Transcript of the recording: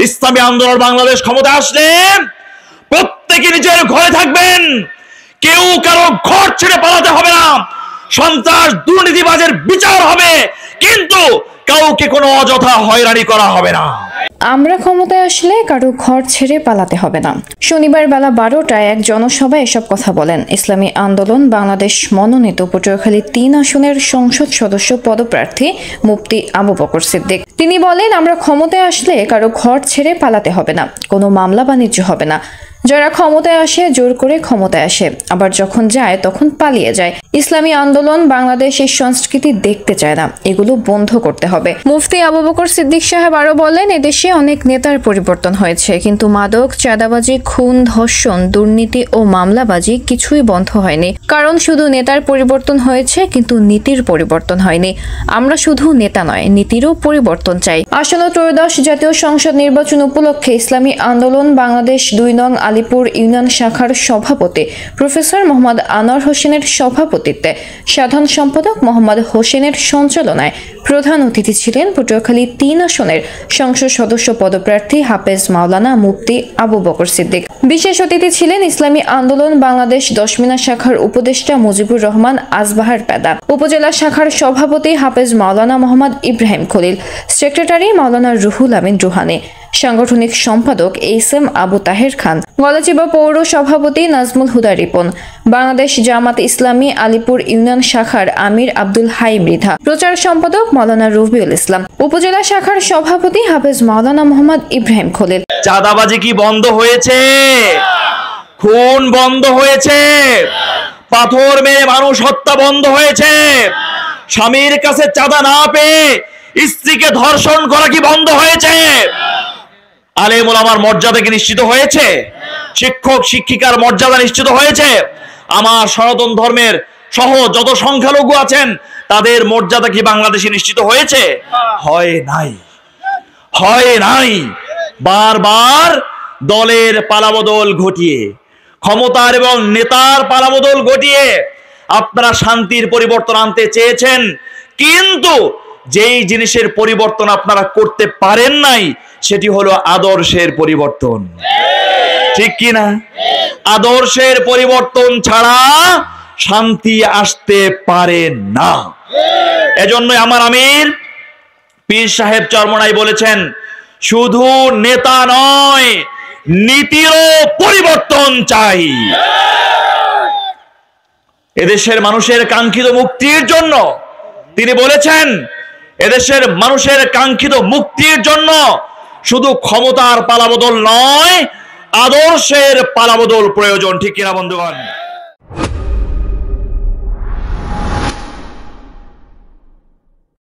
ইসলামী আন্দোলন বাংলাদেশ ক্ষমতা আসলে প্রত্যেকে নিজের ঘরে থাকবেন, কেউ কারো ঘর ছেড়ে পালাতে হবে না। সন্ত্রাস দুর্নীতিবাজের বিচার হবে, কিন্তু কাউকে কোনো অযথা হয়রানি করা হবে না। আমরা ক্ষমতায় আসলে কারো ঘর ছেড়ে পালাতে হবে না। শনিবার বেলা 12টায় এক জনসভায় এসব কথা বলেন ইসলামী আন্দোলন বাংলাদেশ মনোনীত পটুয়াখালী 3 আসনের সংসদ সদস্য পদপ্রার্থী মুফতি আবু বকর সিদ্দিক। তিনি বলেন, আমরা ক্ষমতায় আসলে কারো ঘর ছেড়ে পালাতে হবে না, কোনো মামলা বাণিজ্য হবে না। যারা ক্ষমতায় আসে জোর করে ক্ষমতায় আসে, আবার যখন যায় তখন পালিয়ে যায়। ইসলামী আন্দোলন বাংলাদেশ এই সংস্কৃতি দেখতে চায় না, এগুলো বন্ধ করতে হবে। মুফতি আবু বকর সিদ্দিক সাহেব আরো বলেন, এদেশে অনেক নেতার পরিবর্তন হয়েছে, কিন্তু মাদক, চাঁদাবাজি, খুন, ধর্ষণ, দুর্নীতি ও মামলাবাজি কিছুই বন্ধ হয়নি। কারণ শুধু নেতার পরিবর্তন হয়েছে, কিন্তু নীতির পরিবর্তন হয়নি। আমরা শুধু নেতা নয়, নীতিরও পরিবর্তন চাই। আসন্ন ত্রয়োদশ জাতীয় সংসদ নির্বাচন উপলক্ষে ইসলামী আন্দোলন বাংলাদেশ 2 নং আলিপুর ইউনিয়ন শাখার সভাপতি প্রফেসর মোহাম্মদ আনোয়ার হোসেনের সভাপতিত্বে, সাধারণ সম্পাদক মোহাম্মদ হোসেনের সঞ্চালনায় প্রধান অতিথি ছিলেন পটুয়াখালী 3 আসনের সংসদ সদস্য পদপ্রার্থী হাফেজ মাওলানা মুফতি আবু বকর সিদ্দিক। বিশেষ অতিথি ছিলেন ইসলামী আন্দোলন বাংলাদেশ 10 মিনা শাখার উপদেষ্টা মুজিবুর রহমান আজবাহার পেদা, উপজেলা শাখার সভাপতি হাফেজ মাওলানা মোহাম্মদ ইব্রাহিম খলিল, সেক্রেটারি মাওলানা রুহুল আমিন রুহানি, সাংগঠনিক সম্পাদক এস.এম. আবু তাহের খান, গলাচিপা পৌর সভাপতি নাজমুল হুদা রিপন, বাংলাদেশ জামাত ইসলামী আলিপুর ইউনিয়ন শাখার আমির আব্দুল হাই মৃধা, প্রচার সম্পাদক মাওলানা রবিউল ইসলাম, উপজেলা শাখার সভাপতি হাফেজ মাওলানা মোহাম্মদ ইব্রাহিম খলিল। চাঁদাবাজি কি বন্ধ হয়েছে? খুন বন্ধ হয়েছে? পাথর মেরে মানুষ হত্যা বন্ধ হয়েছে? স্বামীর কাছে চাঁদা না পেয়ে স্ত্রীকে ধর্ষণ করা কি বন্ধ হয়েছে? আলেম ওলামার মর্যাদা কি নিশ্চিত হয়েছে? শিক্ষক শিক্ষিকার মর্যাদা নিশ্চিত হয়েছে? আমার সনাতন ধর্মের সহ যত সংখ্যালঘু আছেন তাদের মর্যাদা কি বাংলাদেশে নিশ্চিত হয়েছে? হয় নাই, হয় নাই। বারবার দলের পালাবদল ঘটিয়ে, ক্ষমতার এবং নেতার পালাবদল ঘটিয়ে আপনারা শান্তির পরিবর্তন আনতে চেয়েছেন, কিন্তু যেই জিনিসের পরিবর্তন আপনারা করতে পারেন নাই সেটি হলো আদর্শের পরিবর্তন। ঠিক কি না? আদর্শের পরিবর্তন ছাড়া শান্তি আসতে পারে না। এজন্য আমার আমির পীর সাহেব চরমনাই বলেছেন, শুধু নেতা নয়, নীতিরও পরিবর্তন চাই। এদেশের মানুষের কাঙ্ক্ষিত মুক্তির জন্য তিনি বলেছেন, এদেশের মানুষের কাঙ্ক্ষিত মুক্তির জন্য শুধু ক্ষমতার পালাবদল নয়, আদর্শের পালাবদল প্রয়োজন। ঠিক কিনা বন্ধুগণ?